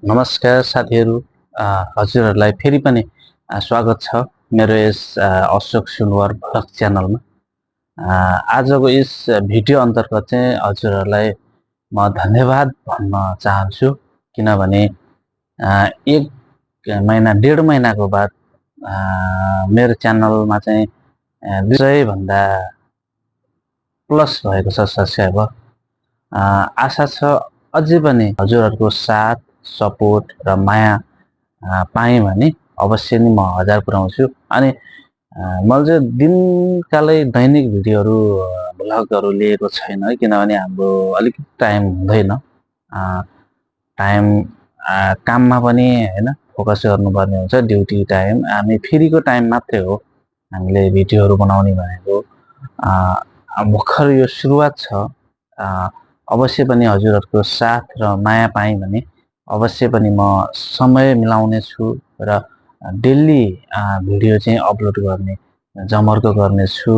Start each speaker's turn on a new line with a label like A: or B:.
A: नमस्कार साथीहरू। हजुरहरूलाई फेरि पनि स्वागत छ मेरो यस अशोक सुनवार भ्लग च्यानलमा। आजको यस भिडियो अन्तर्गत चाहिँ हजुरहरूलाई म धन्यवाद भन्न चाहन्छु, किनभने एक महिना डेढ महिनाको बाद मेरो च्यानलमा चाहिँ 200 भन्दा प्लस भएको छ सब्स्क्राइबर। आशा छ अझै पनि हजुरहरूको साथ सपोर्ट र माया पाएँ भने अवश्य नै म 1000 पुर्याउँछु। अनि मैले चाहिँ दिनकालै दैनिक भिडियोहरू भ्लगहरू लिएको छैन है, किनभने हाम्रो अलिक टाइम हुँदैन। टाइम काममा पनि हैन फोकस गर्नुपर्ने हुन्छ, ड्युटी टाइम। हामी फ्रीको टाइम मात्रै हो हामीले भिडियोहरू बनाउने भनेको। भर्खर यो सुरुवात छ। अवश्य पनि हजुरहरूको साथ र माया पाएँ भने अवश्य पनि म समय मिलाउने छु र डेली भिडियो चाहिँ अपलोड गर्ने जमर्को गर्नेछु।